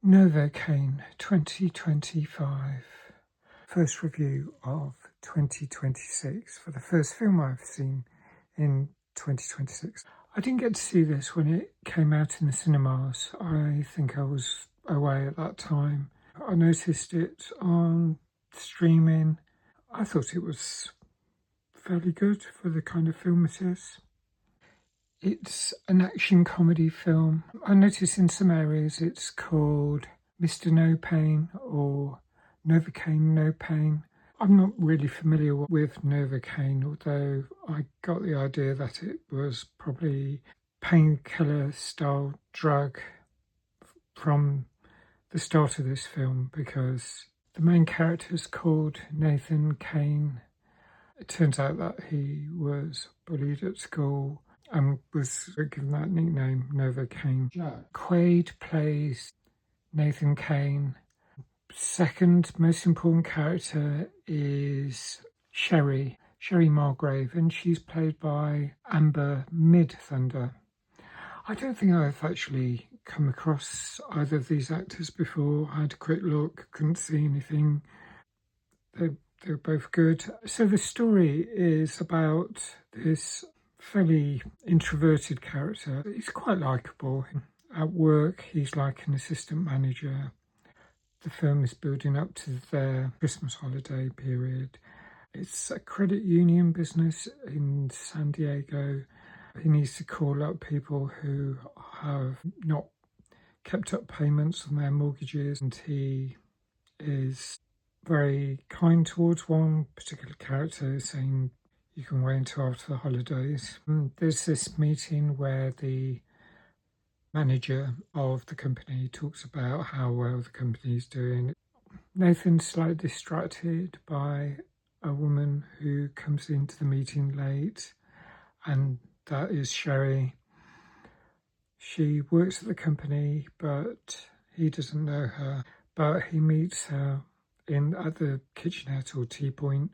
Novocaine 2025. First review of 2026 for the first film I've seen in 2026. I didn't get to see this when it came out in the cinemas. I think I was away at that time. I noticed it on streaming. I thought it was fairly good for the kind of film it is. It's an action comedy film. I notice in some areas it's called Mr. No Pain or Novocaine No Pain. I'm not really familiar with Novocaine, although I got the idea that it was probably painkiller style drug from the start of this film, because the main character is called Nathan Kane. It turns out that he was bullied at school and was given that nickname, Novocaine. Quaid plays Nathan Kane. Second most important character is Sherry Margrave, and she's played by Amber Midthunder. I don't think I've actually come across either of these actors before. I had a quick look, couldn't see anything. They're both good. So the story is about this fairly introverted character. He's quite likeable. At work, he's like an assistant manager. The firm is building up to their Christmas holiday period. It's a credit union business in San Diego. He needs to call up people who have not kept up payments on their mortgages, and he is very kind towards one particular character, saying you can wait until after the holidays. There's this meeting where the manager of the company talks about how well the company is doing. Nathan's slightly distracted by a woman who comes into the meeting late, and that is Sherry. She works at the company, but he doesn't know her. But he meets her at the kitchenette or tea point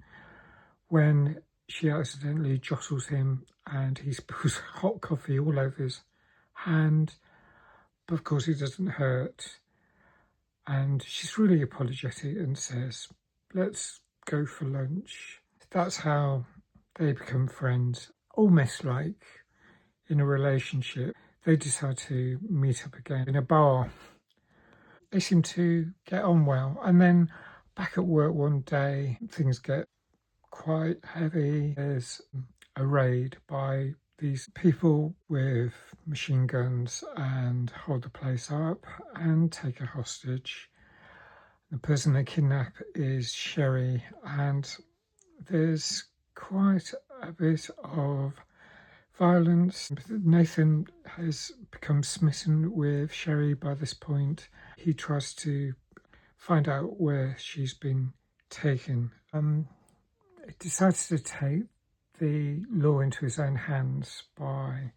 when she accidentally jostles him and he spills hot coffee all over his hand. But of course it doesn't hurt. And she's really apologetic and says, let's go for lunch. That's how they become friends. Almost like in a relationship, they decide to meet up again in a bar. They seem to get on well. And then back at work one day, things get quite heavy. There's a raid by these people with machine guns and hold the place up and take a hostage. The person they kidnap is Sherry, and there's quite a bit of violence. Nathan has become smitten with Sherry by this point. He tries to find out where she's been taken. He decides to take the law into his own hands by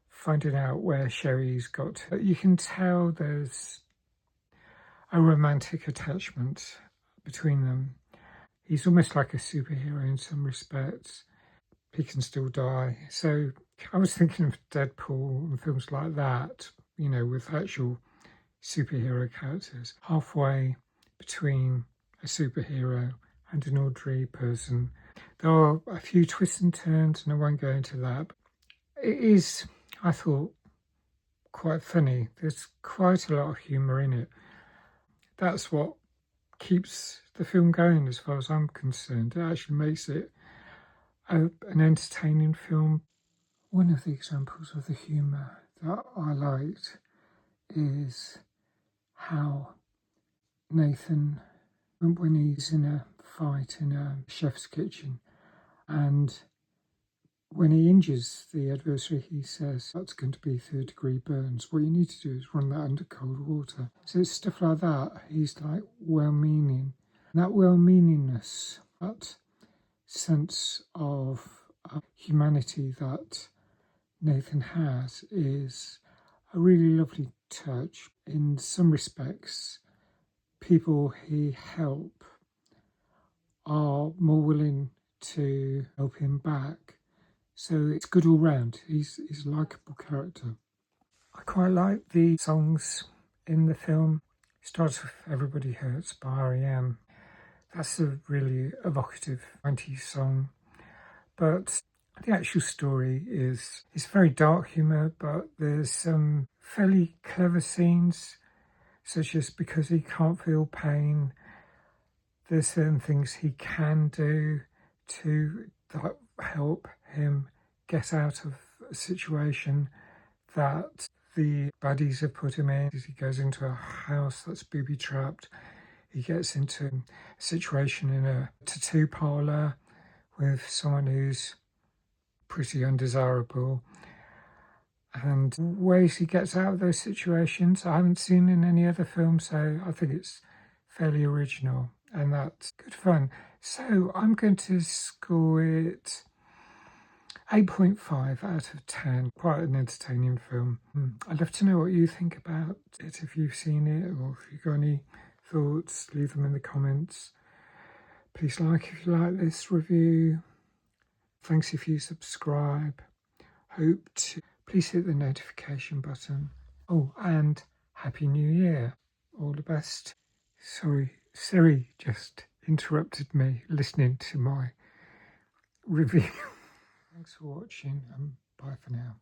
finding out where Sherry's got to. You can tell there's a romantic attachment between them. He's almost like a superhero in some respects. He can still die. So I was thinking of Deadpool and films like that, you know, with actual superhero characters. Halfway between a superhero and an ordinary person. There are a few twists and turns, and I won't go into that. It is, I thought, quite funny. There's quite a lot of humour in it. That's what keeps the film going as far as I'm concerned. It actually makes it an entertaining film. One of the examples of the humour that I liked is how Nathan, when he's in a fight in a chef's kitchen, and when he injures the adversary, he says, that's going to be 3rd-degree burns. What you need to do is run that under cold water. So it's stuff like that. He's like well-meaning. That well-meaningness, that sense of humanity that Nathan has, is a really lovely touch. In some respects, people he helps are more willing to help him back. So it's good all round. He's a likeable character. I quite like the songs in the film. Starts with Everybody Hurts by R.E.M. That's a really evocative 90s song. But the actual story is very dark humour, but there's some fairly clever scenes, such as because he can't feel pain, there's certain things he can do to help him get out of a situation that the baddies have put him in. He goes into a house that's booby-trapped. He gets into a situation in a tattoo parlour with someone who's pretty undesirable. And ways he gets out of those situations I haven't seen in any other film, so I think it's fairly original and that's good fun. So I'm going to score it 8.5 out of 10. Quite an entertaining film. I'd love to know what you think about it, if you've seen it or if you've got any thoughts, leave them in the comments. Please like if you like this review. Thanks if you subscribe. Hope to please hit the notification button. Oh, and Happy New Year. All the best. Sorry, Siri just interrupted me listening to my review. Thanks for watching and bye for now.